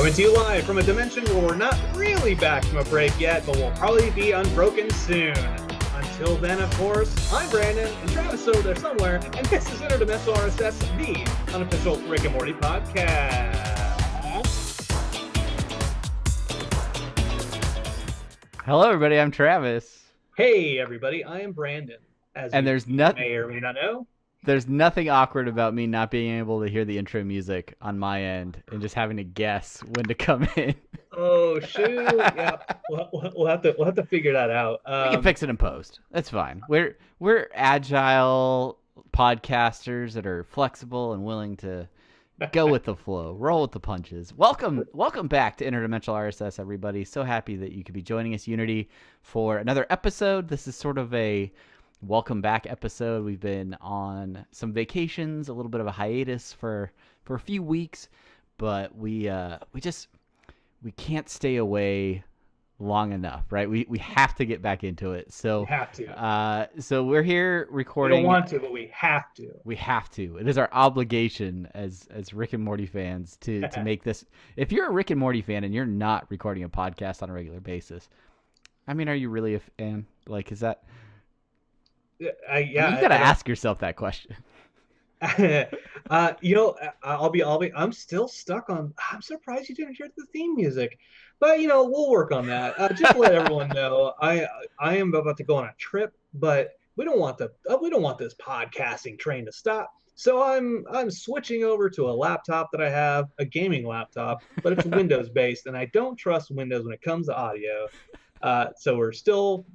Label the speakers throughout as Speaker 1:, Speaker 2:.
Speaker 1: Coming to you live from a dimension where we're not really back from a break yet, but we'll probably be unbroken soon. Until then, of course, I'm Brandon, and Travis over there somewhere, and this is Interdimensional RSS, the unofficial Rick and Morty podcast.
Speaker 2: Hello, everybody. I'm Travis.
Speaker 1: Hey, everybody. I am Brandon.
Speaker 2: And there's
Speaker 1: may or may not know.
Speaker 2: There's nothing awkward about me not being able to hear the intro music on my end and just having to guess when to come in.
Speaker 1: Oh shoot! Yeah, we'll have to figure that out.
Speaker 2: We can fix it in post. That's fine. We're agile podcasters that are flexible and willing to go with the flow, roll with the punches. Welcome back to Interdimensional RSS, everybody. So happy that you could be joining us, Unity, for another episode. This is sort of a welcome back episode. We've been on some vacations, a little bit of a hiatus for a few weeks, but we can't stay away long enough, right? We have to get back into it. So
Speaker 1: we have to.
Speaker 2: So we're here recording.
Speaker 1: We don't want to, but we have to.
Speaker 2: We have to. It is our obligation as Rick and Morty fans to make this. If you're a Rick and Morty fan and you're not recording a podcast on a regular basis, I mean, are you really a fan? Like, is that?
Speaker 1: Yeah,
Speaker 2: you gotta ask yourself that question.
Speaker 1: I'm still stuck on. I'm surprised you didn't hear the theme music, but we'll work on that. Just to let everyone know, I am about to go on a trip, but we don't want this podcasting train to stop. So I'm switching over to a laptop that I have, a gaming laptop, but it's Windows based, and I don't trust Windows when it comes to audio. So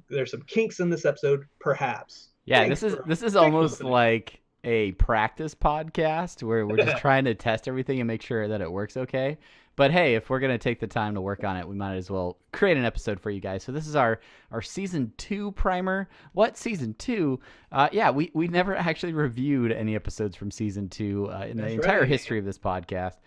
Speaker 1: there's some kinks in this episode, perhaps.
Speaker 2: Yeah, this is almost like a practice podcast where we're just trying to test everything and make sure that it works okay. But hey, if we're going to take the time to work on it, we might as well create an episode for you guys. So this is our season 2 primer. What, season 2? We never actually reviewed any episodes from season 2 in the entire history of this podcast.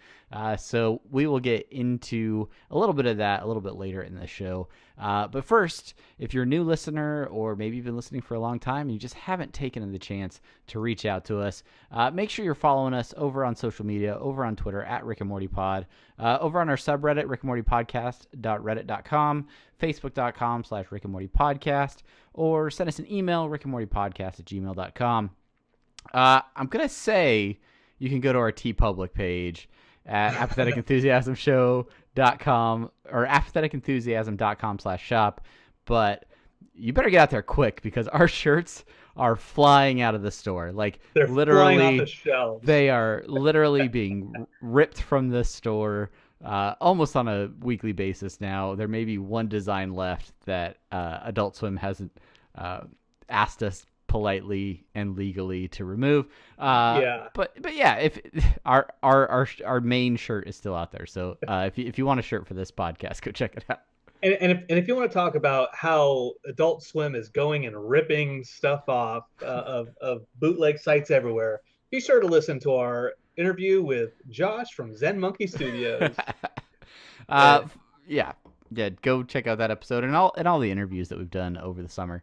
Speaker 2: So we will get into a little bit of that a little bit later in the show. But first, if you're a new listener or maybe you've been listening for a long time and you just haven't taken the chance to reach out to us, make sure you're following us over on social media, over on Twitter at Rick and Morty Pod, over on our subreddit, rickandmortypodcast.reddit.com, facebook.com/Rick and Morty Podcast, or send us an email, rickandmortypodcast@gmail.com. I'm going to say you can go to our TeePublic page at apatheticenthusiasmshow.com or apatheticenthusiasm.com/shop, but you better get out there quick because our shirts are flying out of the store. Like,
Speaker 1: they're
Speaker 2: literally
Speaker 1: flying off the shelves.
Speaker 2: They are literally being ripped from the store almost on a weekly basis now. There may be one design left that Adult Swim hasn't asked us politely and legally to remove. But yeah, if our main shirt is still out there. So if you want a shirt for this podcast, go check it out.
Speaker 1: And if you want to talk about how Adult Swim is going and ripping stuff off of bootleg sites everywhere, be sure to listen to our interview with Josh from Zen Monkey Studios.
Speaker 2: Go check out that episode and all the interviews that we've done over the summer.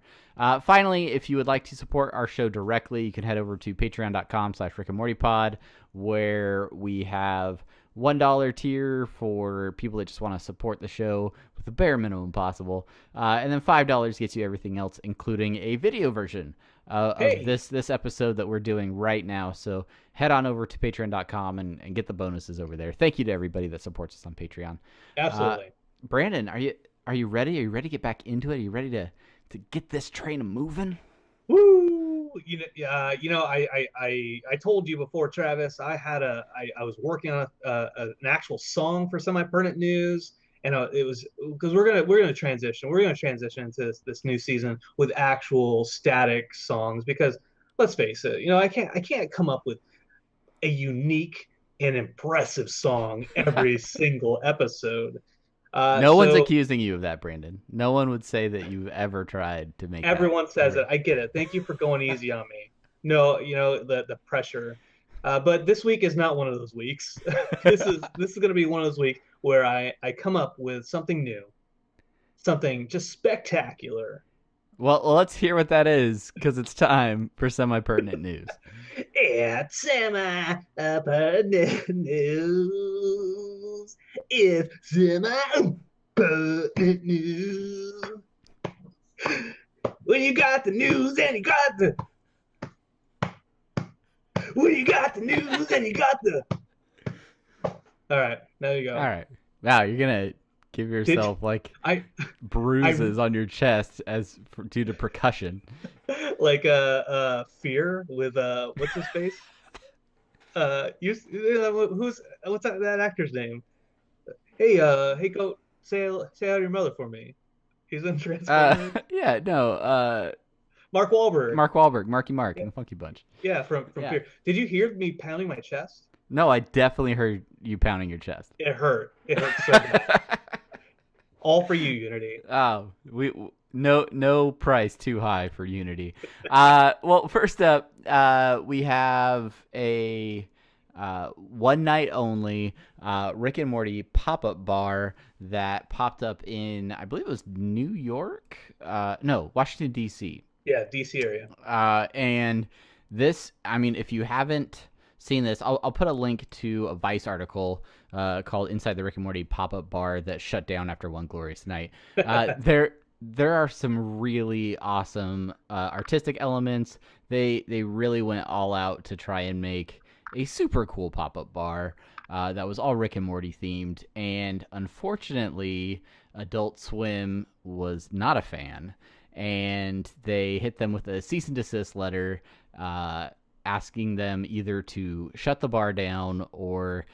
Speaker 2: Finally, if you would like to support our show directly, you can head over to patreon.com/rickandmortypod, where we have $1 tier for people that just want to support the show with the bare minimum possible. And then $5 gets you everything else, including a video version of this episode that we're doing right now. So head on over to patreon.com and get the bonuses over there. Thank you to everybody that supports us on Patreon.
Speaker 1: Absolutely.
Speaker 2: Brandon, are you ready? Are you ready to get back into it? Are you ready to get this train moving?
Speaker 1: Woo! I told you before, Travis. I was working on an actual song for Semi-Pertinent News, and it was because we're gonna transition. We're gonna transition into this new season with actual static songs because let's face it, I can't come up with a unique and impressive song every single episode.
Speaker 2: No one's accusing you of that, Brandon. No one would say that you've ever tried to make.
Speaker 1: Everyone says it. I get it. Thank you for going easy on me. No, the pressure. But this week is not one of those weeks. This is going to be one of those weeks where I come up with something new, something just spectacular.
Speaker 2: Well, let's hear what that is, because it's time for Semi-Pertinent News.
Speaker 1: It's Semi-Pertinent News. news is semi-important news. When you got the news and you got the when you got the news and you got the all right, there you go.
Speaker 2: All right. Wow, you're gonna give yourself like
Speaker 1: I
Speaker 2: bruises on your chest due to percussion.
Speaker 1: Like Fear with what's his face? What's that actor's name? Hey, go say out your mother for me. He's in Transformers.
Speaker 2: Yeah, no.
Speaker 1: Mark Wahlberg.
Speaker 2: Mark Wahlberg, Marky Mark,
Speaker 1: Yeah,
Speaker 2: in the Funky Bunch.
Speaker 1: yeah, from
Speaker 2: Yeah.
Speaker 1: Fear. Did you hear me pounding my chest?
Speaker 2: No, I definitely heard you pounding your chest.
Speaker 1: It hurt. It hurt so bad. All for you, Unity.
Speaker 2: Oh, no price too high for Unity. Well, first up, we have a one night only Rick and Morty pop-up bar that popped up in, I believe it was New York? No, Washington, D.C.
Speaker 1: Yeah, DC area.
Speaker 2: And this, I mean, if you haven't seen this, I'll put a link to a Vice article called "Inside the Rick and Morty Pop-Up Bar That Shut Down After One Glorious Night." There are some really awesome artistic elements. They really went all out to try and make a super cool pop-up bar that was all Rick and Morty themed. And unfortunately, Adult Swim was not a fan, and they hit them with a cease and desist letter asking them either to shut the bar down or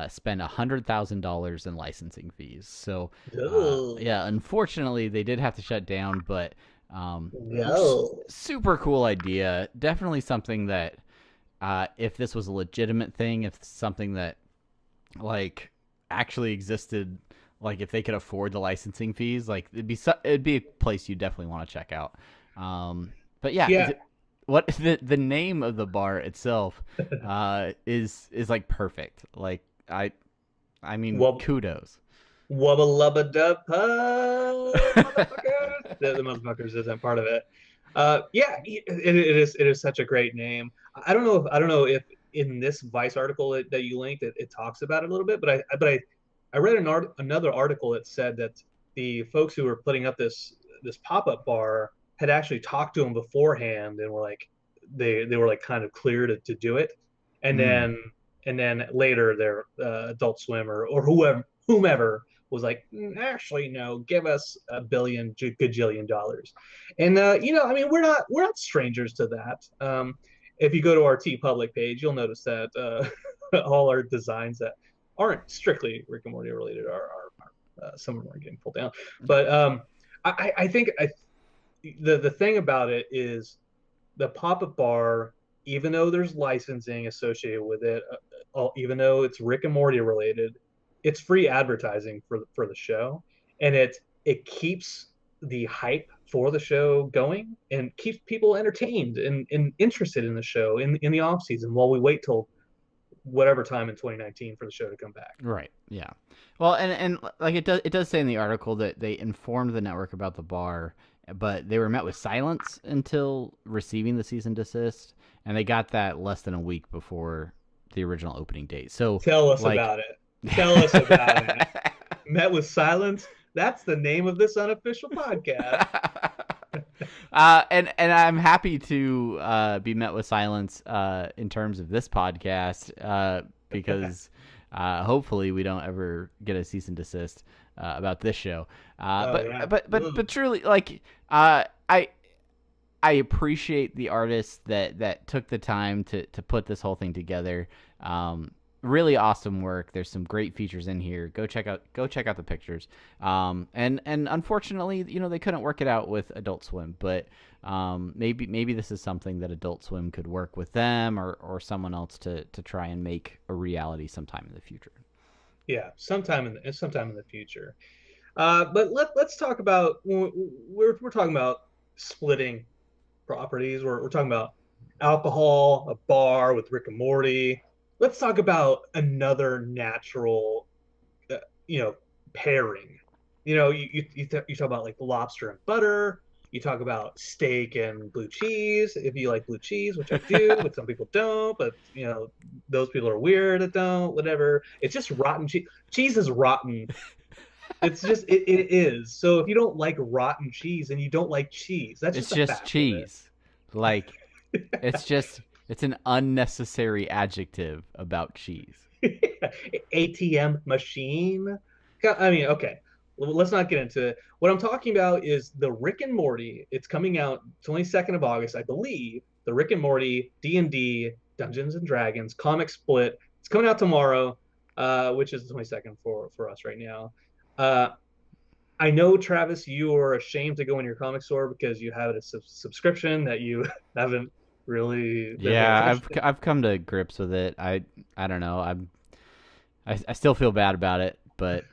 Speaker 2: spend $100,000 in licensing fees. So, yeah, unfortunately, they did have to shut down, but super cool idea. Definitely something that, if this was a legitimate thing, if something that like actually existed, like if they could afford the licensing fees, like it'd be a place you definitely want to check out. But yeah. What the name of the bar itself is like perfect. Like I mean, kudos.
Speaker 1: Wubba lubba dub motherfuckers. The motherfuckers isn't part of it. Yeah, it is such a great name. I don't know if in this Vice article that you linked it talks about it a little bit, but I read another article that said that the folks who were putting up this pop-up bar had actually talked to him beforehand and were like they were like kind of clear to do it, and then later their Adult Swim or whomever was like, actually no, give us $1 billion gajillion dollars. And I mean, we're not strangers to that. If you go to our TeePublic page, you'll notice that all our designs that aren't strictly Rick and Morty related are some of them are getting pulled down, but I think the thing about it is the pop-up bar, even though there's licensing associated with it, even though it's Rick and Morty related, it's free advertising for the show, and it keeps the hype for the show going and keeps people entertained and interested in the show in the off season while we wait till whatever time in 2019 for the show to come back.
Speaker 2: Right. Yeah. Well, and like it does say in the article that they informed the network about the bar, but they were met with silence until receiving the cease and desist, and they got that less than a week before the original opening date. So
Speaker 1: tell us about it. Tell us about it. Met with silence. That's the name of this unofficial podcast.
Speaker 2: And I'm happy to be met with silence in terms of this podcast because hopefully we don't ever get a cease and desist about this show. But truly, like I appreciate the artists that took the time to put this whole thing together. Really awesome work. There's some great features in here. Go check out the pictures. And unfortunately, they couldn't work it out with Adult Swim, but maybe this is something that Adult Swim could work with them or someone else to try and make a reality sometime in the future.
Speaker 1: Yeah, sometime in the future. But let's talk about we're talking about splitting properties. We're talking about alcohol, a bar with Rick and Morty. Let's talk about another natural, pairing. You talk about like lobster and butter, You talk about steak and blue cheese, if you like blue cheese, which I do, but some people don't. But those people are weird that don't. Whatever. It's just rotten cheese. Cheese is rotten. It's just it is. So if you don't like rotten cheese and you don't like cheese, that's
Speaker 2: It's
Speaker 1: just a
Speaker 2: just
Speaker 1: fact of
Speaker 2: cheese. Like it's an unnecessary adjective about cheese.
Speaker 1: it. ATM machine. I mean, okay. Let's not get into it. What I'm talking about is the Rick and Morty. It's coming out 22nd of August, I believe. The Rick and Morty D&D Dungeons and Dragons comic split. It's coming out tomorrow, which is the 22nd for us right now. Uh, I know, Travis, you are ashamed to go in your comic store because you have a subscription that you haven't really been paying
Speaker 2: Yeah,
Speaker 1: attention to.
Speaker 2: I've come to grips with it. I don't know. I still feel bad about it, but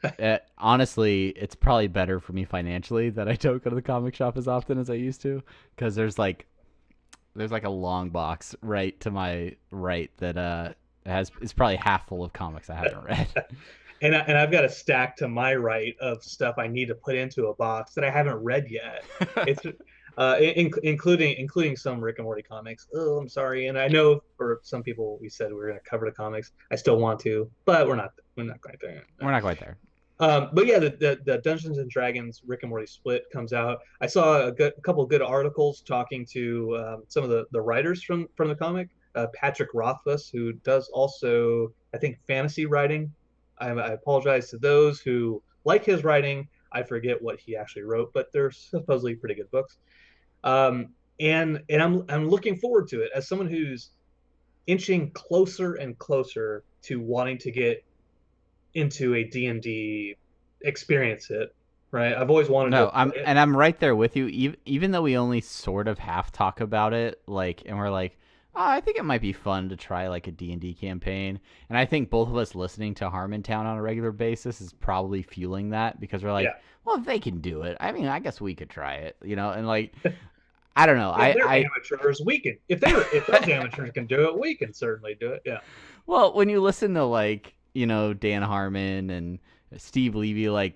Speaker 2: honestly, it's probably better for me financially that I don't go to the comic shop as often as I used to, because there's like a long box right to my right that has it's probably half full of comics I haven't read.
Speaker 1: And I've got a stack to my right of stuff I need to put into a box that I haven't read yet. It's including some Rick and Morty comics. Oh, I'm sorry, and I know for some people we said we were going to cover the comics. I still want to, but we're not quite there.
Speaker 2: We're not quite there.
Speaker 1: But yeah, the Dungeons and Dragons Rick and Morty split comes out. I saw a couple of good articles talking to some of the writers from the comic. Patrick Rothfuss, who does also, I think, fantasy writing. I apologize to those who like his writing. I forget what he actually wrote, but they're supposedly pretty good books. And I'm looking forward to it as someone who's inching closer and closer to wanting to get into a D&D experience it, right? I've always wanted to
Speaker 2: No,
Speaker 1: play it.
Speaker 2: I'm right there with you. Even though we only sort of half talk about it, like, and we're like, oh, I think it might be fun to try like a D&D campaign. And I think both of us listening to Harmontown on a regular basis is probably fueling that, because we're like,
Speaker 1: Yeah.
Speaker 2: well, if they can do it, I mean, I guess we could try it, and like, I don't know.
Speaker 1: If they're
Speaker 2: I
Speaker 1: amateurs, we can. If those amateurs can do it, we can certainly do it. Yeah.
Speaker 2: Well, when you listen to like, Dan Harmon and Steve Levy, like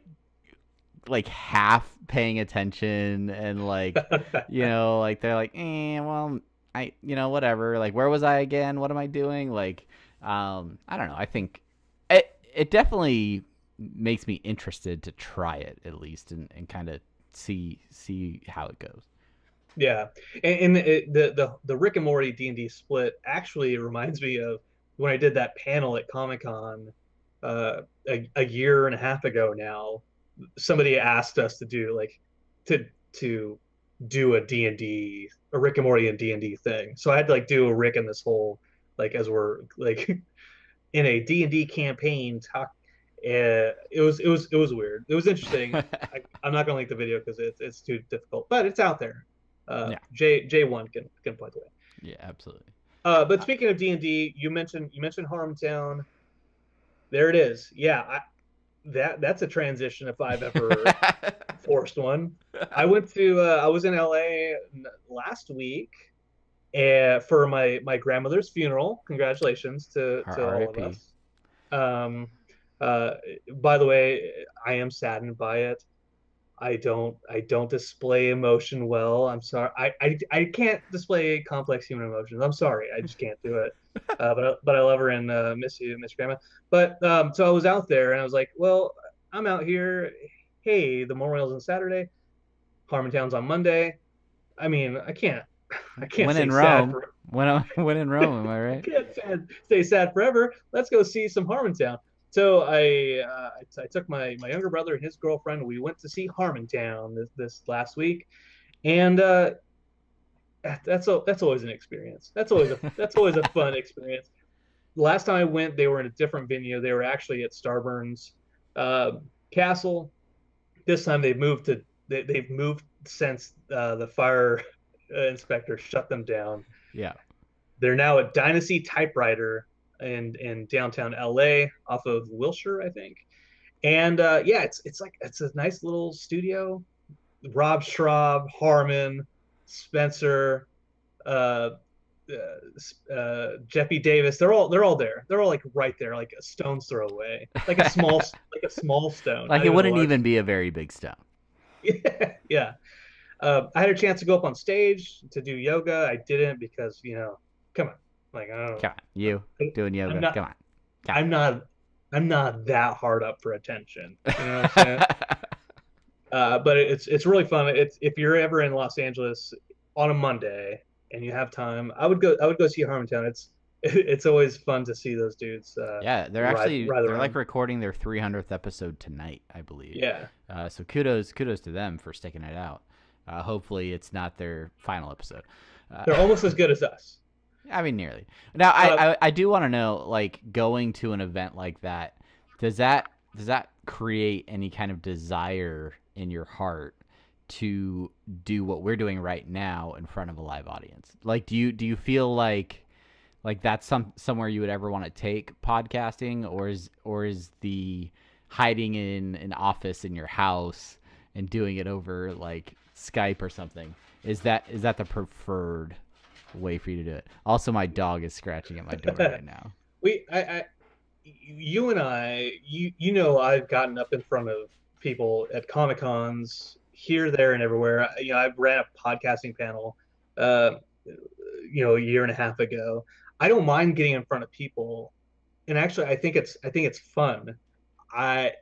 Speaker 2: half paying attention, and like, like they're like, well, whatever. Like, where was I again? What am I doing? Like, I don't know. I think it definitely makes me interested to try it at least, and kind of see how it goes.
Speaker 1: Yeah, the Rick and Morty D&D split actually reminds me of when I did that panel at Comic Con a year and a half ago now. Somebody asked us to do to do a D&D, a Rick and Morty and D&D thing. So I had to do a Rick and this whole, as we're in a D&D campaign talk. It was weird. It was interesting. I'm not gonna link the video because it's too difficult, but it's out there.
Speaker 2: Yeah.
Speaker 1: J1 can play the way.
Speaker 2: Yeah, absolutely.
Speaker 1: But speaking of D&D, you mentioned Harmontown. There it is. Yeah, that's a transition if I've ever forced one. I was in LA last week for my grandmother's funeral. Congratulations to all of us. Um, by the way, I am saddened by it. I don't display emotion well. I'm sorry. I can't display complex human emotions. I'm sorry. I just can't do it. But I love her and miss you, Miss Grandma. But so I was out there and I was like, well, I'm out here. Hey, the Memorial's on Saturday. Harmontown's on Monday. I mean, I can't
Speaker 2: When
Speaker 1: stay
Speaker 2: in
Speaker 1: sad
Speaker 2: Rome, when in Rome, am I
Speaker 1: I
Speaker 2: right?
Speaker 1: can't stay sad forever. Let's go see some Harmontown. So I took my younger brother and his girlfriend. We went to see Harmontown this last week, and that's always an experience. That's always a fun experience. The last time I went, they were in a different venue. They were actually at Starburns Castle. This time they've moved since the fire inspector shut them down.
Speaker 2: Yeah.
Speaker 1: They're now at Dynasty Typewriter in downtown LA off of Wilshire, I think. And yeah, it's a nice little studio. Rob Schraub, Harmon, Spencer, uh, Jeffy Davis. They're all there. They're all right there, like a stone's throw away, like a small stone.
Speaker 2: Like,
Speaker 1: Not
Speaker 2: it
Speaker 1: even a
Speaker 2: wouldn't
Speaker 1: large.
Speaker 2: even be a very big stone.
Speaker 1: Yeah, yeah. I had a chance to go up on stage to do yoga. I didn't because, come on, like I don't,
Speaker 2: Come on, you doing
Speaker 1: I'm
Speaker 2: yoga?
Speaker 1: not,
Speaker 2: Come on, come
Speaker 1: I'm not, I'm not that hard up for attention. You know what I'm saying?
Speaker 2: on.
Speaker 1: But it's really fun. It's if you're ever in Los Angeles on a Monday and you have time, I would go see Harmontown. It's always fun to see those dudes
Speaker 2: Yeah,
Speaker 1: ride
Speaker 2: they're like
Speaker 1: around.
Speaker 2: recording their 300th episode tonight, I believe.
Speaker 1: Yeah,
Speaker 2: So kudos to them for sticking it out. Hopefully, it's not their final episode.
Speaker 1: they're almost as good as us.
Speaker 2: I mean, nearly. Now,
Speaker 1: Uh,
Speaker 2: I do want to know, like, going to an event like that, does that create any kind of desire in your heart to do what we're doing right now in front of a live audience? Like, do you feel like that's somewhere you would ever want to take podcasting, or is the hiding in an office in your house and doing it over like Skype or something, is that the preferred way for you to do it? Also, my dog is scratching at my door right now.
Speaker 1: you and I've gotten up in front of people at Comic Cons here, there, and everywhere. I've ran a podcasting panel, uh, a year and a half ago. I don't mind getting in front of people, and actually, I think it's fun. I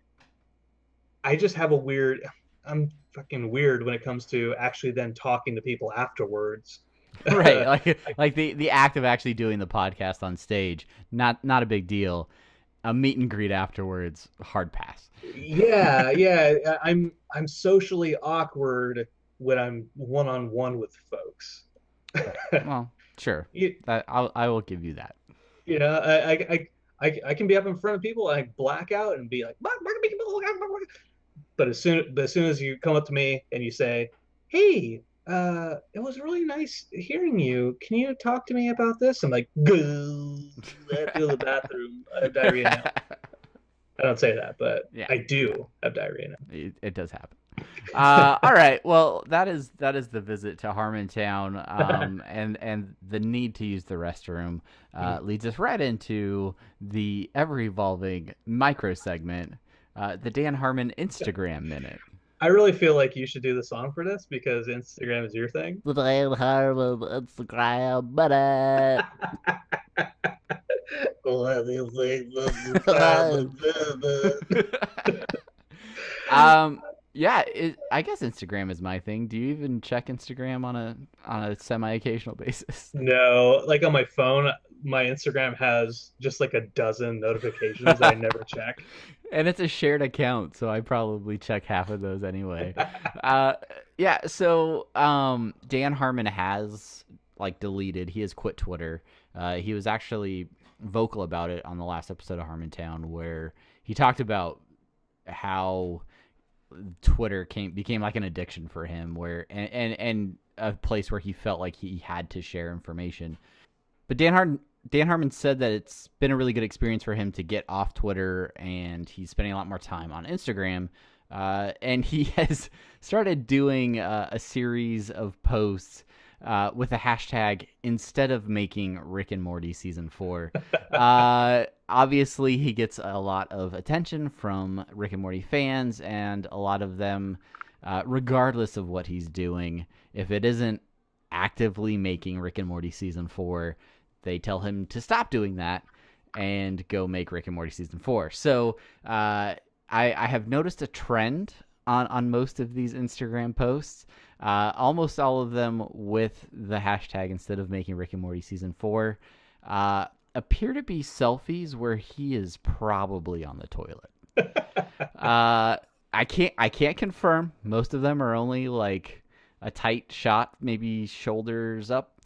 Speaker 1: I just have a weird. I'm fucking weird when it comes to actually then talking to people afterwards.
Speaker 2: Right, like the act of actually doing the podcast on stage, not a big deal. A meet and greet afterwards, hard pass.
Speaker 1: Yeah, yeah. I'm socially awkward when I'm one on one with folks.
Speaker 2: Well, sure,
Speaker 1: you,
Speaker 2: I will give you that.
Speaker 1: you know, I can be up in front of people and I black out and be like, but as soon as you come up to me and you say, "Hey, it was really nice hearing you. Can you talk to me about this?" I'm like, "Go." I have to go to the bathroom. I have diarrhea now. I don't say that, but
Speaker 2: Yeah,
Speaker 1: I do have diarrhea now.
Speaker 2: it does happen. All right. Well, that is the visit to Harmontown, and the need to use the restroom leads us right into the ever evolving micro segment, the Dan Harmon Instagram minute.
Speaker 1: I really feel like you should do the song for this because Instagram is your thing.
Speaker 2: The Dan Harmon Instagram minute. um. Yeah, I guess Instagram is my thing. Do you even check Instagram on a semi-occasional basis?
Speaker 1: No, like on my phone, my Instagram has just like a dozen notifications that I never check.
Speaker 2: And it's a shared account, so I probably check half of those anyway. Uh, yeah, so Dan Harmon has like deleted. He has quit Twitter. He was actually vocal about it on the last episode of Harmontown, where he talked about how Twitter became like an addiction for him, where and a place where he felt like he had to share information. But Dan Harmon said that it's been a really good experience for him to get off Twitter, and he's spending a lot more time on Instagram. And he has started doing a series of posts with a hashtag instead of making Rick and Morty season 4. Obviously, he gets a lot of attention from Rick and Morty fans, and a lot of them, regardless of what he's doing, if it isn't actively making Rick and Morty season 4, they tell him to stop doing that and go make Rick and Morty season 4. So I have noticed a trend on most of these Instagram posts. Almost all of them with the hashtag instead of making Rick and Morty season 4 appear to be selfies where he is probably on the toilet. I can't confirm. Most of them are only like a tight shot, maybe shoulders up.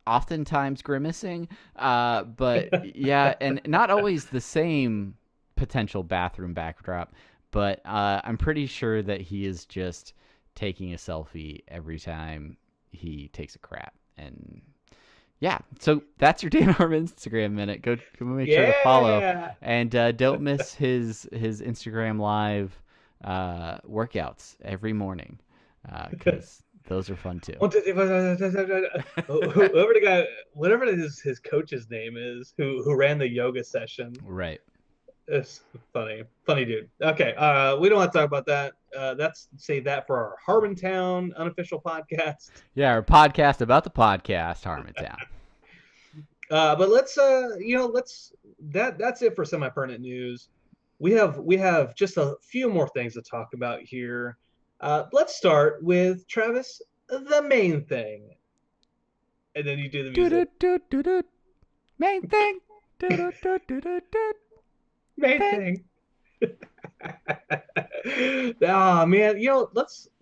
Speaker 2: Oftentimes grimacing, but yeah, and not always the same potential bathroom backdrop, but I'm pretty sure that he is just taking a selfie every time he takes a crap. And yeah, so that's your Dan Harmon Instagram minute. Go make sure to follow, and don't miss his Instagram live workouts every morning, because those are fun too.
Speaker 1: Whoever the guy, whatever his coach's name is, who ran the yoga session,
Speaker 2: Right.
Speaker 1: It's funny dude. Okay, we don't want to talk about that. That's save that for our Harmontown unofficial podcast.
Speaker 2: Yeah, our podcast about the podcast, Harmontown.
Speaker 1: But let's that's it for semi-pertinent news. We have just a few more things to talk about here. Let's start with Travis, the main thing, and then you do the music.
Speaker 2: Main thing.
Speaker 1: Main thing. Oh man,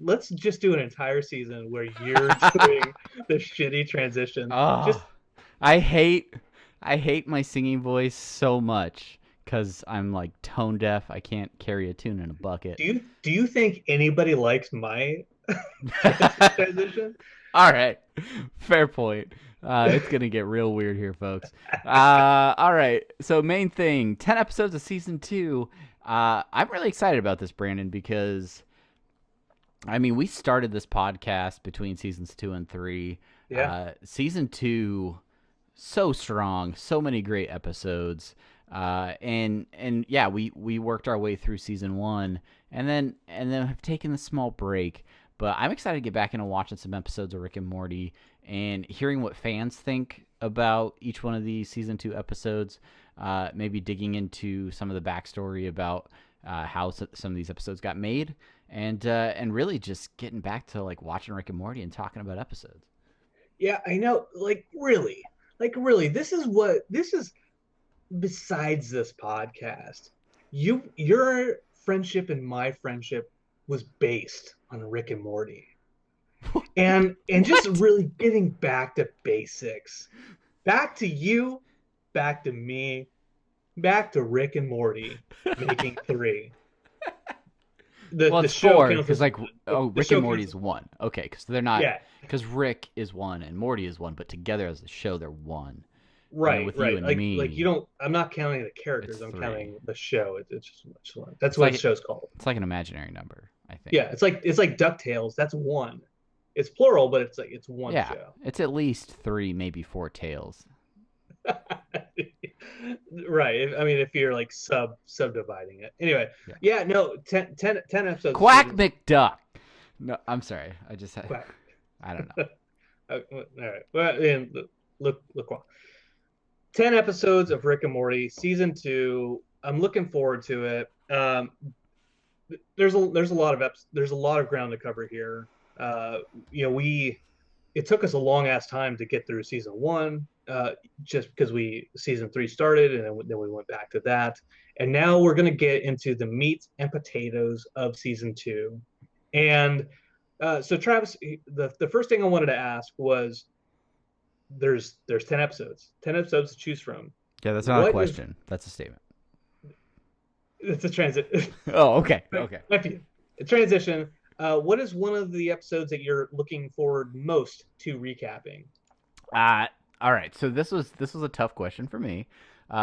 Speaker 1: let's just do an entire season where you're doing the shitty transitions. Just
Speaker 2: Oh, I hate my singing voice so much because I'm like tone deaf. I can't carry a tune in a bucket.
Speaker 1: do you think anybody likes my transition?
Speaker 2: All right, fair point. It's gonna get real weird here, folks. All right, so main thing: 10 episodes of season 2. I'm really excited about this, Brandon, because I mean we started this podcast between seasons 2 and 3.
Speaker 1: Yeah.
Speaker 2: Season 2, so strong, so many great episodes. And yeah, we worked our way through season 1, and then have taken a small break. But I'm excited to get back into watching some episodes of Rick and Morty and hearing what fans think about each one of these season 2 episodes. Maybe digging into some of the backstory about how some of these episodes got made, and really just getting back to like watching Rick and Morty and talking about episodes.
Speaker 1: Yeah, I know. Like really, this is besides this podcast. Your friendship and my friendship was based on Rick and Morty. And just
Speaker 2: What?
Speaker 1: really getting back to basics. Back to you, back to me, back to Rick and Morty making 3. The
Speaker 2: Well,
Speaker 1: the
Speaker 2: it's
Speaker 1: show
Speaker 2: 4
Speaker 1: counts
Speaker 2: because
Speaker 1: as
Speaker 2: like
Speaker 1: the
Speaker 2: Rick
Speaker 1: show
Speaker 2: and
Speaker 1: counts
Speaker 2: Morty's
Speaker 1: as
Speaker 2: 1. Okay, because they're not
Speaker 1: yeah.
Speaker 2: because Rick is 1 and Morty is 1, but together as a show they're 1. And then
Speaker 1: Right,
Speaker 2: with you
Speaker 1: right.
Speaker 2: and
Speaker 1: Like you
Speaker 2: me,
Speaker 1: don't. I'm not counting the
Speaker 2: it's
Speaker 1: characters. I'm
Speaker 2: 3.
Speaker 1: counting the show. It's just much fun. That's
Speaker 2: It's
Speaker 1: what the
Speaker 2: like
Speaker 1: show's called.
Speaker 2: it's like an imaginary number, I think.
Speaker 1: Yeah, it's like DuckTales. That's 1. It's plural, but it's one
Speaker 2: Yeah,
Speaker 1: show.
Speaker 2: it's at least 3, maybe 4 tails.
Speaker 1: Right. I mean, if you're like subdividing it. Anyway,
Speaker 2: Yeah.
Speaker 1: yeah. No, 10 episodes.
Speaker 2: Quack McDuck. No, I'm sorry. I just had.
Speaker 1: Quack.
Speaker 2: I don't know.
Speaker 1: All right. Well, and look. Well, 10 episodes of Rick and Morty season 2. I'm looking forward to it. There's a lot of there's a lot of ground to cover here. We it took us a long ass time to get through season 1, just because season 3 started, and then we went back to that, and now we're gonna get into the meat and potatoes of season 2. And so Travis, the first thing I wanted to ask was, there's 10 episodes to choose from.
Speaker 2: Yeah, that's not a
Speaker 1: What is
Speaker 2: question. That's a statement.
Speaker 1: it's a transit
Speaker 2: Oh, okay. Okay.
Speaker 1: a transition. What is one of the episodes that you're looking forward most to recapping?
Speaker 2: All right. So this was a tough question for me,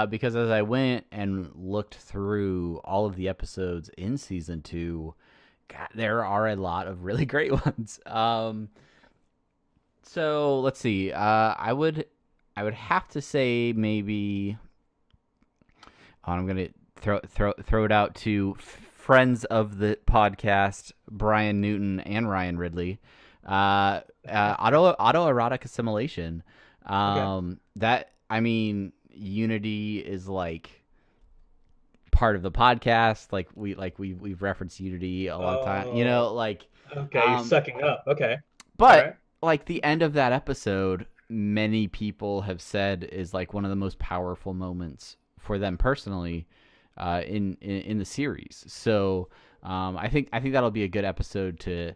Speaker 2: because as I went and looked through all of the episodes in season 2, God, there are a lot of really great ones. So let's see. I would have to say maybe. Oh, I'm gonna throw it out to friends of the podcast, Brian Newton and Ryan Ridley. Autoerotic assimilation.
Speaker 1: Okay.
Speaker 2: That, I mean, Unity is like part of the podcast. Like we've referenced Unity a long time.
Speaker 1: Oh,
Speaker 2: Like
Speaker 1: okay. You're
Speaker 2: um,
Speaker 1: sucking up. Okay. All
Speaker 2: but
Speaker 1: right.
Speaker 2: like the end of that episode, many people have said is like one of the most powerful moments for them personally, in the series. So I think that'll be a good episode to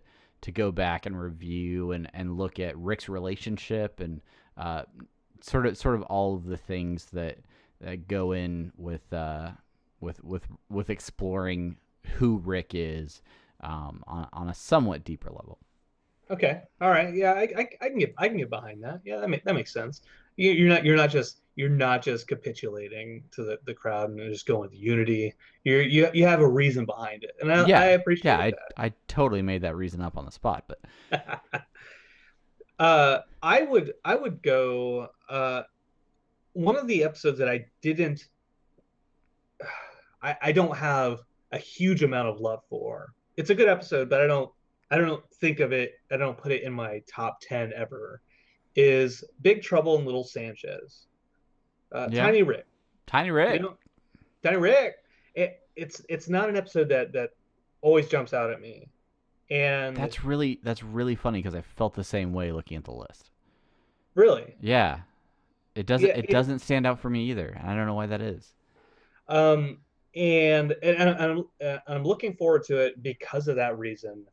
Speaker 2: go back and review and look at Rick's relationship and sort of all of the things that go in with exploring who Rick is, on a somewhat deeper level.
Speaker 1: Okay. All right. Yeah, I can get behind that. Yeah, that makes sense. You're not just capitulating to the crowd and just going with Unity. You have a reason behind it, and I
Speaker 2: Yeah, yeah,
Speaker 1: appreciate
Speaker 2: I totally made that reason up on the spot, but
Speaker 1: that. I would go one of the episodes that I don't have a huge amount of love for. It's a good episode, but I don't think of it. I don't put it in my top 10 ever. Is Big Trouble in Little Sanchez.
Speaker 2: Yeah.
Speaker 1: Tiny Rick.
Speaker 2: Tiny
Speaker 1: You
Speaker 2: Rick.
Speaker 1: know, Tiny Rick. It's not an episode that always jumps out at me. And
Speaker 2: That's really funny because I felt the same way looking at the list.
Speaker 1: really,
Speaker 2: Yeah. It doesn't
Speaker 1: yeah,
Speaker 2: it doesn't stand out for me either. I don't know why that is.
Speaker 1: um, I'm looking forward to it because of that reason.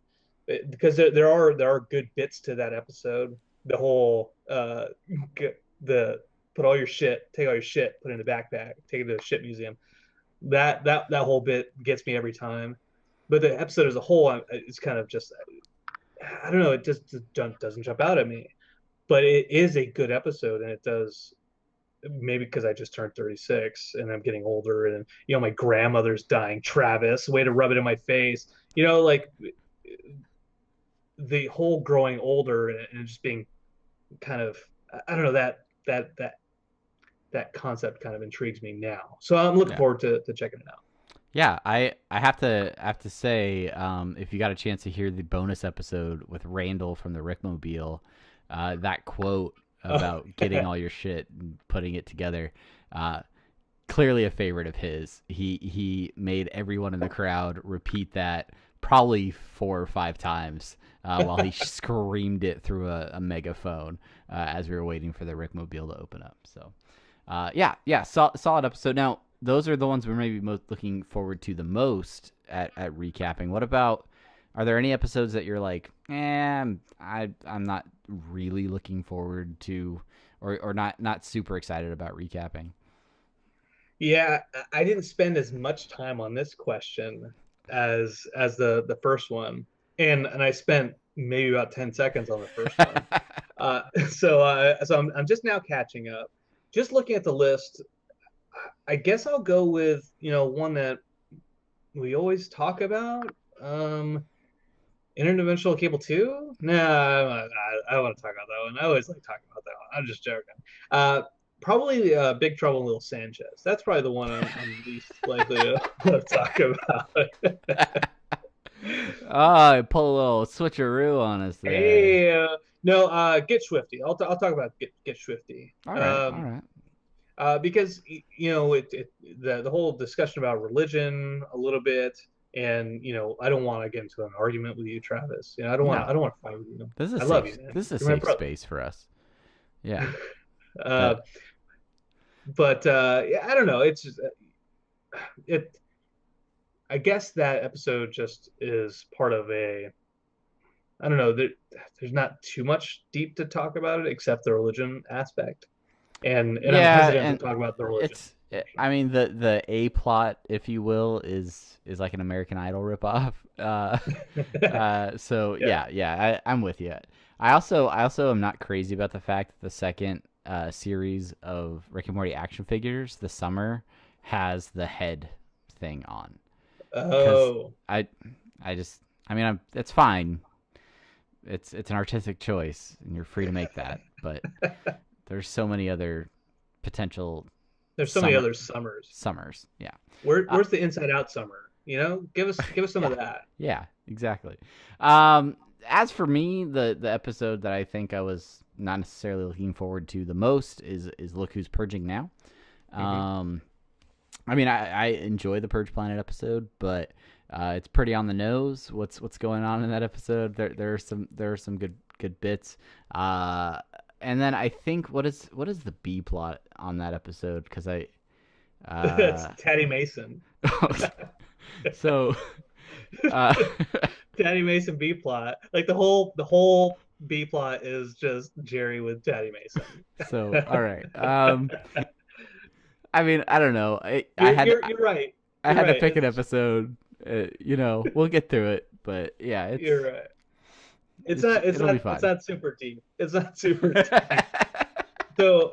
Speaker 1: Because there are good bits to that episode. The whole the put all your shit, take all your shit, put it in a backpack, take it to the shit museum. That whole bit gets me every time. But the episode as a whole, it's kind of just I don't know. It just doesn't jump out at me. But it is a good episode, and it does maybe because I just turned 36 and I'm getting older, and my grandmother's dying. Travis, way to rub it in my face. Like the whole growing older and just being kind of I don't know that concept kind of intrigues me now. So I'm looking
Speaker 2: Yeah.
Speaker 1: forward to checking it out.
Speaker 2: Yeah, I have to say, if you got a chance to hear the bonus episode with Randall from the Rickmobile, that quote
Speaker 1: Oh,
Speaker 2: about getting all your shit and putting it together, uh, clearly a favorite of his. He made everyone in the crowd repeat that probably 4 or 5 times while he screamed it through a megaphone as we were waiting for the Rickmobile to open up. So, yeah, solid episode. Now, those are the ones we're maybe most looking forward to the most at recapping. What about? Are there any episodes that you're like, I'm not really looking forward to, or not super excited about recapping?
Speaker 1: yeah, I didn't spend as much time on this question as the first one, and I spent maybe about 10 seconds on the first one. So I'm just now catching up. Just looking at the list, I guess I'll go with one that we always talk about. Interdimensional Cable 2? No, I don't want to talk about that one. I always like talking about that one. I'm just joking. Uh, Probably Big Trouble in Little Sanchez. That's probably the one I'm least likely to talk about.
Speaker 2: Oh, pull a little switcheroo on us there.
Speaker 1: Hey, no, Get Swifty. I'll talk about Get Swifty.
Speaker 2: All right, all right.
Speaker 1: Because the whole discussion about religion a little bit, and I don't want to get into an argument with you, Travis. I
Speaker 2: No,
Speaker 1: don't want to fight with you.
Speaker 2: this is a
Speaker 1: I love
Speaker 2: safe
Speaker 1: you, man.
Speaker 2: this is a
Speaker 1: You're my
Speaker 2: safe
Speaker 1: brother.
Speaker 2: space for us. Yeah,
Speaker 1: Uh,
Speaker 2: but
Speaker 1: but yeah, I don't know. It's just, it. I guess that episode just is part of a. I don't know. There's not too much deep to talk about it except the religion aspect, and I'm
Speaker 2: yeah,
Speaker 1: hesitant to
Speaker 2: and
Speaker 1: talk about the religion.
Speaker 2: I mean the A plot, if you will, is like an American Idol ripoff. So
Speaker 1: Yeah.
Speaker 2: I'm with you. I also am not crazy about the fact that the second series of Rick and Morty action figures, the summer, has the head thing on because
Speaker 1: Oh.
Speaker 2: I mean it's fine. It's an artistic choice and you're free to make that, but there's so many other potential
Speaker 1: There's so many other summers.
Speaker 2: summers. Yeah.
Speaker 1: Where's the Inside Out summer? Give us some
Speaker 2: Yeah.
Speaker 1: of that.
Speaker 2: Yeah, exactly. As for me, the episode that I think I was not necessarily looking forward to the most is Look Who's Purging Now.
Speaker 1: Hmm.
Speaker 2: Um, I mean, I enjoy the Purge Planet episode, but it's pretty on the nose. What's going on in that episode? There are some good bits. And then I think what is the B plot on that episode? Because
Speaker 1: That's
Speaker 2: uh,
Speaker 1: Taddy Mason.
Speaker 2: so uh,
Speaker 1: Taddy Mason B plot. Like the whole B plot is just Jerry with Taddy Mason.
Speaker 2: so all right. I mean, I don't know. I had
Speaker 1: You're right.
Speaker 2: I
Speaker 1: You're
Speaker 2: had to
Speaker 1: right.
Speaker 2: pick an episode. We'll get through it, but yeah,
Speaker 1: You're right.
Speaker 2: it'll be fine.
Speaker 1: It's not super deep. It's not super deep. So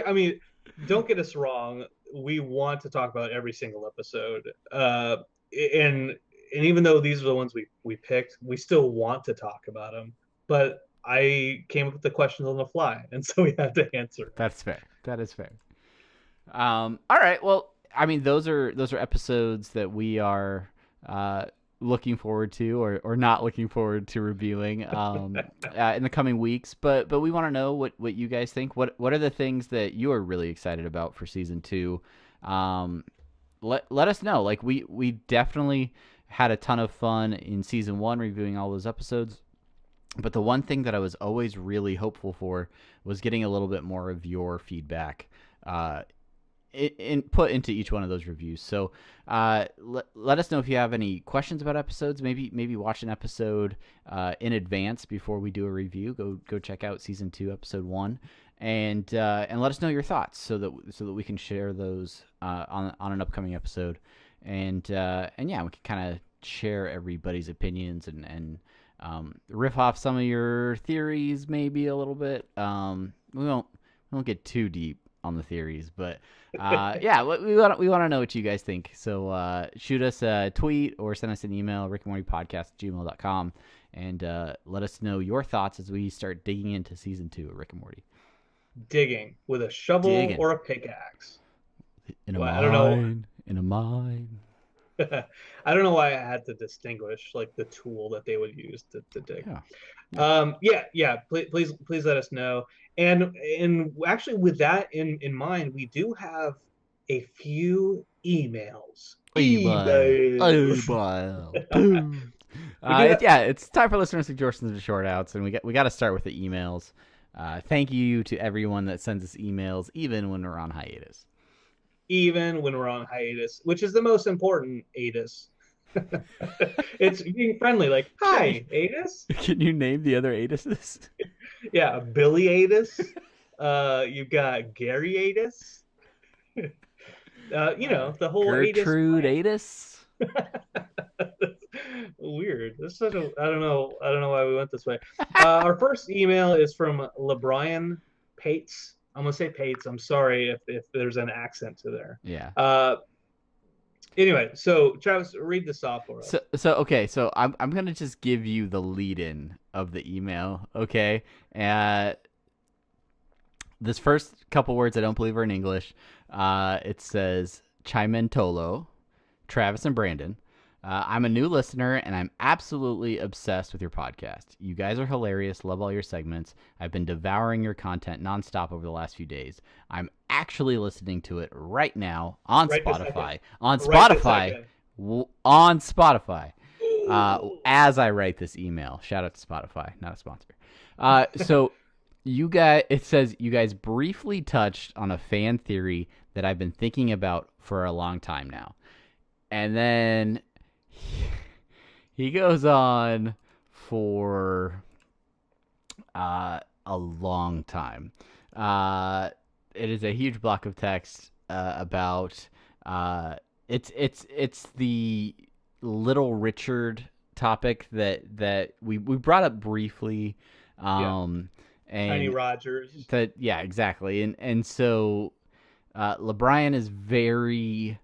Speaker 1: I mean, don't get us wrong. We want to talk about every single episode. And even though these are the ones we picked, we still want to talk about them. But I came up with the questions on the fly, and so we have to answer.
Speaker 2: That's fair. That is fair. All right. Well, I mean, those are episodes that we are uh, looking forward to, or not looking forward to reviewing in the coming weeks. But we want to know what you guys think. What are the things that you are really excited about for season 2? Um, let us know. Like we definitely had a ton of fun in season 1 reviewing all those episodes. But the one thing that I was always really hopeful for was getting a little bit more of your feedback uh, put into each one of those reviews. So let us know if you have any questions about episodes. Maybe watch an episode in advance before we do a review. Go check out season 2, episode 1, and let us know your thoughts so that we can share those on an upcoming episode. And yeah, we can kind of share everybody's opinions and riff off some of your theories maybe a little bit. We won't get too deep on the theories, but yeah, we want to know what you guys think. So shoot us a tweet or send us an email, rickandmortypodcast@gmail.com, and let us know your thoughts as we start digging into season 2 of Rick and Morty.
Speaker 1: Digging with a shovel
Speaker 2: Digging
Speaker 1: or a pickaxe.
Speaker 2: in a
Speaker 1: Well, I don't know.
Speaker 2: mine, in a mine.
Speaker 1: I don't know why I had to distinguish like the tool that they would use to dig.
Speaker 2: Yeah.
Speaker 1: Please let us know. And actually, with that in mind, we do have a few emails. Emails.
Speaker 2: Boom.
Speaker 1: We do have,
Speaker 2: Yeah, it's time for listener suggestions and short outs, and we got to start with the emails. Thank you to everyone that sends us emails, even when we're on hiatus.
Speaker 1: even when we're on hiatus, which is the most important hiatus. It's being friendly, like, hi, Atis.
Speaker 2: Can you name the other Atises?
Speaker 1: Yeah, Billy Atis. You've got Gary Atis. The whole
Speaker 2: Gertrude
Speaker 1: Atis.
Speaker 2: Atis.
Speaker 1: Weird. This is such a I don't know why we went this way. Our first email is from LeBrian Pates. I'm gonna say Pates. I'm sorry if there's an accent to there.
Speaker 2: Yeah.
Speaker 1: Anyway, so Travis, read this off for us.
Speaker 2: Okay, so I'm gonna just give you the lead-in of the email, okay? This first couple words I don't believe are in English. It says Chimentolo, Travis and Brandon. I'm a new listener, and I'm absolutely obsessed with your podcast. You guys are hilarious. Love all your segments. I've been devouring your content nonstop over the last few days. I'm actually listening to it right now on Spotify. On Spotify. As I write this email. Shout out to Spotify, not a sponsor. So it says you guys briefly touched on a fan theory that I've been thinking about for a long time now. And then he goes on for a long time. It is a huge block of text about it's the Little Richard topic that we brought up briefly. And
Speaker 1: Tiny Rogers.
Speaker 2: Yeah, exactly. And so LeBrian is very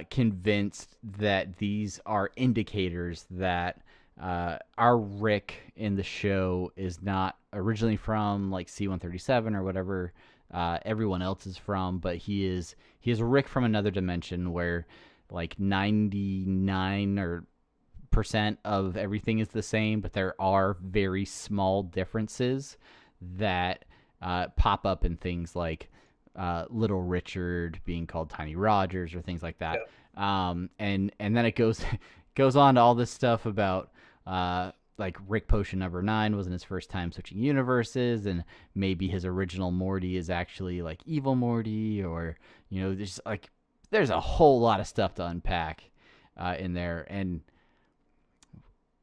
Speaker 2: convinced that these are indicators that our Rick in the show is not originally from like C-137 or whatever everyone else is from, but he is Rick from another dimension where like 99% of everything is the same, but there are very small differences that pop up in things like Little Richard being called Tiny Rogers or things like that. Yeah. And then it goes on to all this stuff about like Rick Potion number 9 wasn't his first time switching universes, and maybe his original Morty is actually like evil Morty, or there's a whole lot of stuff to unpack in there. And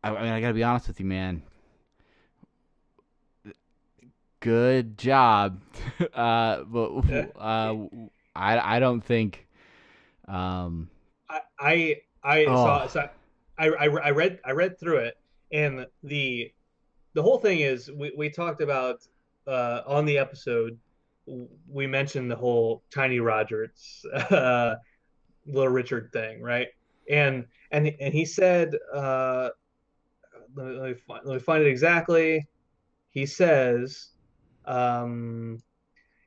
Speaker 2: I mean, I gotta be honest with you, man. Good job, but I don't think.
Speaker 1: I read through it, and the whole thing is we talked about on the episode. We mentioned the whole Tiny Rogers, Little Richard thing, right? And he said, let me find it exactly. He says,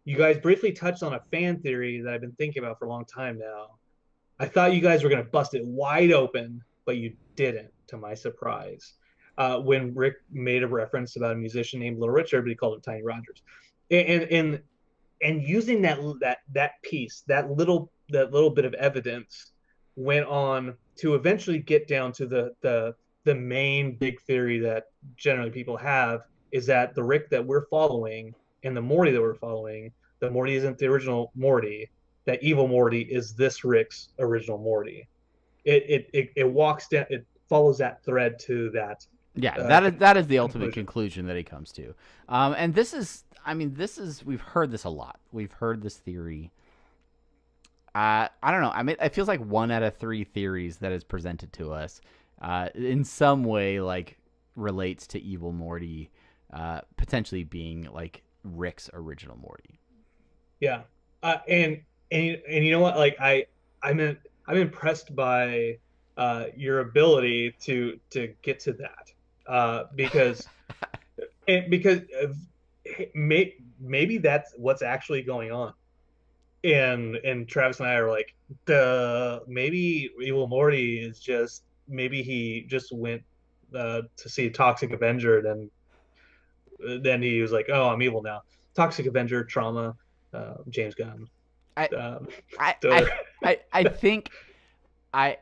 Speaker 1: you guys briefly touched on a fan theory that I've been thinking about for a long time now. I thought you guys were going to bust it wide open, but you didn't, to my surprise. When Rick made a reference about a musician named Little Richard, but he called him Tiny Rogers, and and using that piece, that little bit of evidence, went on to eventually get down to the main big theory that generally people have, is that the Rick that we're following and the Morty that we're following, the Morty isn't the original Morty. That evil Morty is this Rick's original Morty. It walks down, it follows that thread to that.
Speaker 2: Yeah,
Speaker 1: Uh,
Speaker 2: that is the ultimate
Speaker 1: conclusion.
Speaker 2: conclusion that he comes to. And this is, I mean, this is, we've heard this a lot. We've heard this theory. I don't know. I mean, it feels like 1 out of 3 theories that is presented to us, in some way, like, relates to evil Morty, potentially being like Rick's original Morty.
Speaker 1: Yeah, and you know what? Like I'm impressed by your ability to get to that, because because maybe that's what's actually going on. And Travis and I are like, the maybe Evil Morty is just, maybe he just went to see Toxic Avenger, then he was like, oh, I'm evil now. Toxic Avenger, Trauma, James Gunn.
Speaker 2: I
Speaker 1: Um,
Speaker 2: I I
Speaker 1: the,
Speaker 2: I think I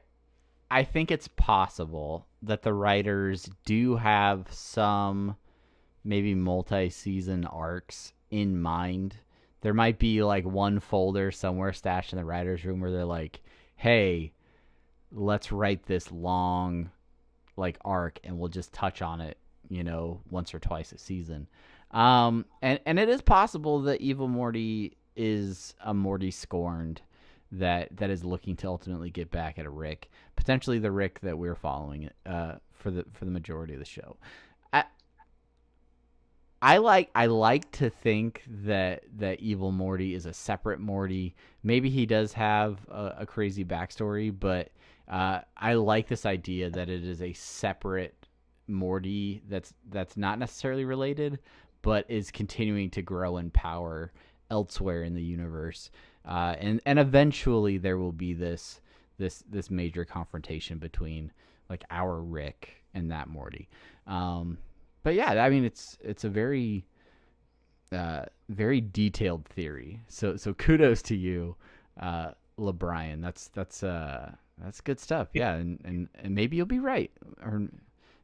Speaker 2: I think it's possible that the writers do have some maybe multi-season arcs in mind. There might be like one folder somewhere stashed in the writers' room where they're like, "Hey, let's write this long like arc and we'll just touch on it, once or twice a season." And it is possible that Evil Morty is a Morty scorned that is looking to ultimately get back at a Rick, potentially the Rick that we're following for the majority of the show. I I like to think that Evil Morty is a separate Morty. Maybe he does have a crazy backstory, but I like this idea that it is a separate Morty that's not necessarily related, but is continuing to grow in power elsewhere in the universe. And eventually there will be this major confrontation between like our Rick and that Morty. But yeah, I mean it's a very detailed theory. So kudos to you, LeBrian. That's good stuff. Yeah, and maybe you'll be right, or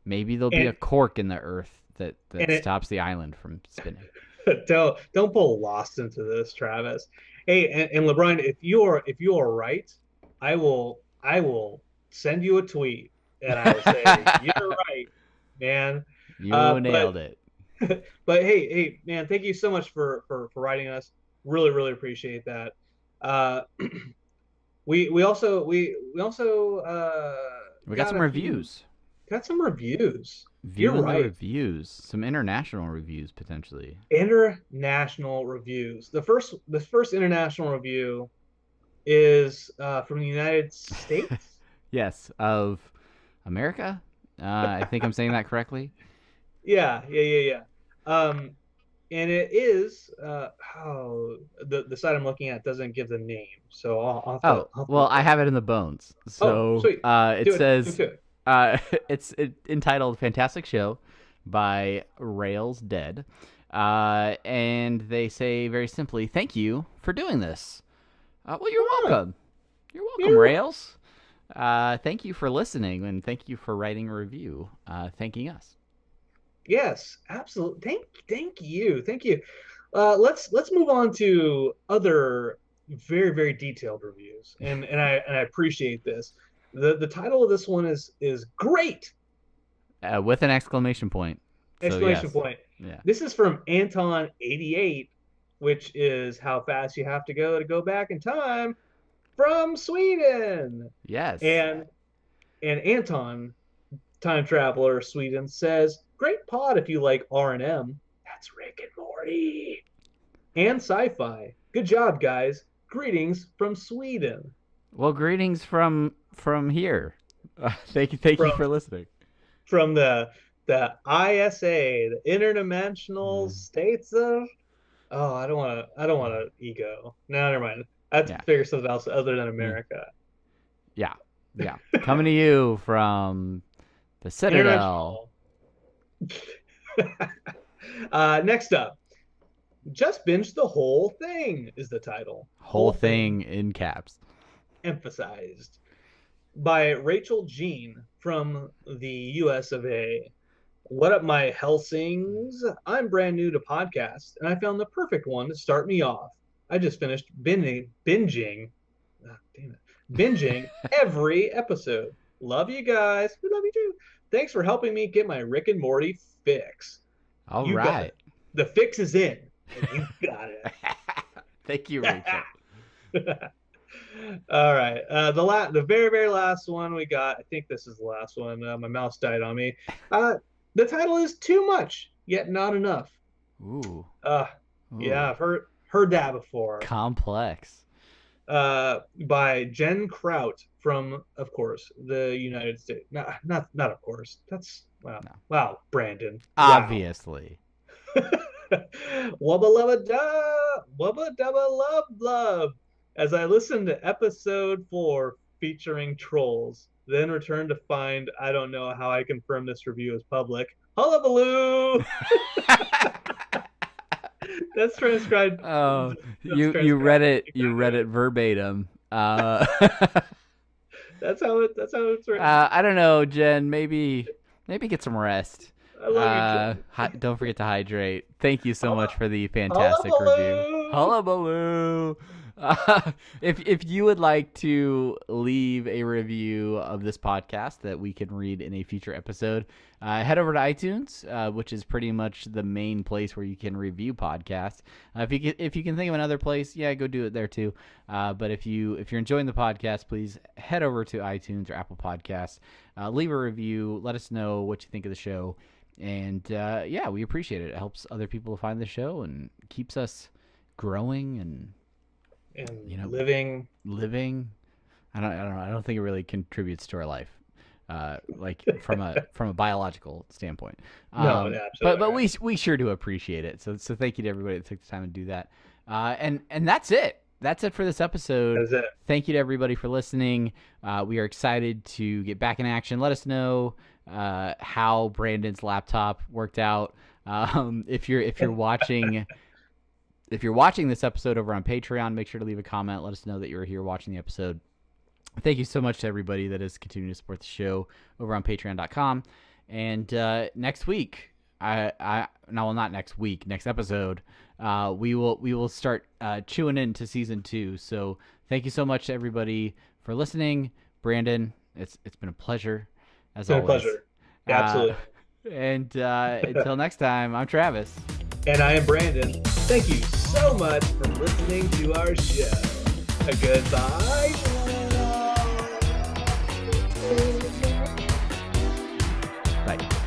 Speaker 2: maybe there'll be a
Speaker 1: and
Speaker 2: cork in the earth that
Speaker 1: and it,
Speaker 2: stops the island from spinning.
Speaker 1: don't pull Lost into this, Travis. Hey, and LeBron, if you are right, I will send you a tweet and I will say you're right, man.
Speaker 2: You
Speaker 1: But
Speaker 2: nailed it.
Speaker 1: but hey, man, thank you so much for writing us. Really, really appreciate that. Uh, we also
Speaker 2: We got
Speaker 1: got
Speaker 2: some
Speaker 1: a few
Speaker 2: reviews.
Speaker 1: got some reviews. You're
Speaker 2: Viewing the
Speaker 1: right.
Speaker 2: reviews, some international reviews potentially.
Speaker 1: International reviews. The first international review is from the United States.
Speaker 2: Yes, of America. I think I'm saying that correctly.
Speaker 1: Yeah, yeah, yeah, yeah. And it is the site I'm looking at doesn't give the name, so I'll have to
Speaker 2: Oh,
Speaker 1: I'll have to
Speaker 2: well,
Speaker 1: look
Speaker 2: I
Speaker 1: that
Speaker 2: have
Speaker 1: up.
Speaker 2: it in the bones.
Speaker 1: Oh,
Speaker 2: So
Speaker 1: sweet.
Speaker 2: it
Speaker 1: Do it. Do
Speaker 2: says
Speaker 1: it.
Speaker 2: it's entitled "Fantastic Show" by Rails Dead, and they say very simply, "Thank you for doing this." Well, you're
Speaker 1: Ah,
Speaker 2: welcome. You're welcome,
Speaker 1: you're
Speaker 2: Rails. Thank you for listening, and thank you for writing a review, thanking us.
Speaker 1: Yes, absolutely. Thank you. Let's move on to other very very detailed reviews, and I appreciate this. The title of this one is great!
Speaker 2: With an exclamation point. So
Speaker 1: Exclamation
Speaker 2: yes,
Speaker 1: point.
Speaker 2: yeah,
Speaker 1: This is from Anton88, which is how fast you have to go back in time, from Sweden.
Speaker 2: yes.
Speaker 1: And and Anton, time traveler, Sweden, says, "Great pod if you like R&M. That's Rick and Morty and sci-fi. Good job, guys. Greetings from Sweden."
Speaker 2: Well, greetings from here. Thank you
Speaker 1: From
Speaker 2: for listening.
Speaker 1: from the ISA, the Interdimensional
Speaker 2: Mm.
Speaker 1: States of Oh, I don't want to ego. No, never mind. I have to
Speaker 2: Yeah.
Speaker 1: figure something else other than
Speaker 2: Yeah.
Speaker 1: America.
Speaker 2: Yeah. Yeah. Coming to you from the Citadel.
Speaker 1: Interdimensional. Next up, just binge the whole thing is the title.
Speaker 2: Whole
Speaker 1: Whole thing
Speaker 2: thing in caps.
Speaker 1: emphasized by Rachel Jean from the US of A. What up, my Helsings? I'm brand new to podcasts, and I found the perfect one to start me off. I just finished binging, damn it, binging every episode. Love you guys. We love you too. Thanks for helping me get my Rick and Morty fix.
Speaker 2: All
Speaker 1: You got
Speaker 2: right.
Speaker 1: it. The fix is in, and you got
Speaker 2: Thank you, Rachel.
Speaker 1: it. All right. The very very last one we got. I think this is the last one. My mouse died on me. The title is Too Much Yet Not Enough.
Speaker 2: Ooh.
Speaker 1: Uh,
Speaker 2: Ooh.
Speaker 1: yeah, I've heard that before.
Speaker 2: Complex.
Speaker 1: By Jen Kraut from, of course, the United States. Not of course. That's wow.
Speaker 2: No.
Speaker 1: Wow, Brandon.
Speaker 2: Obviously.
Speaker 1: Wubba lubba da, wubba dubba love love. As I listened to episode 4 featuring trolls, then returned to find I don't know how I confirm this review is public. Hullabaloo! That's transcribed.
Speaker 2: Oh,
Speaker 1: that's
Speaker 2: you read it.
Speaker 1: exactly.
Speaker 2: You read it verbatim.
Speaker 1: That's how it's written.
Speaker 2: I don't know, Jen. Maybe get some rest.
Speaker 1: I love you, Jen.
Speaker 2: Don't forget to hydrate. Thank you so much for the fantastic review.
Speaker 1: Hullabaloo!
Speaker 2: Hullabaloo! If you would like to leave a review of this podcast that we can read in a future episode, head over to iTunes, which is pretty much the main place where you can review podcasts. If you can think of another place, yeah, go do it there too. But if you're enjoying the podcast, please head over to iTunes or Apple Podcasts, leave a review, let us know what you think of the show, and yeah, we appreciate it. It helps other people find the show and keeps us growing and
Speaker 1: living.
Speaker 2: I don't think it really contributes to our life, like from a biological standpoint.
Speaker 1: No, absolutely.
Speaker 2: But we sure do appreciate it. So thank you to everybody that took the time to do that. And that's it. That's it for this episode.
Speaker 1: That's it.
Speaker 2: Thank you to everybody for listening. We are excited to get back in action. Let us know how Brandon's laptop worked out. If you're watching. If you're watching this episode over on Patreon, make sure to leave a comment. Let us know that you're here watching the episode. Thank you so much to everybody that is continuing to support the show over on patreon.com. And next week, not next week, next episode, we will start chewing into season 2. So thank you so much to everybody for listening. Brandon, it's been a pleasure as always.
Speaker 1: It's been a pleasure. Absolutely.
Speaker 2: And until next time, I'm Travis.
Speaker 1: And I am Brandon. Thank you so much for listening to our show. Goodbye.
Speaker 2: Bye.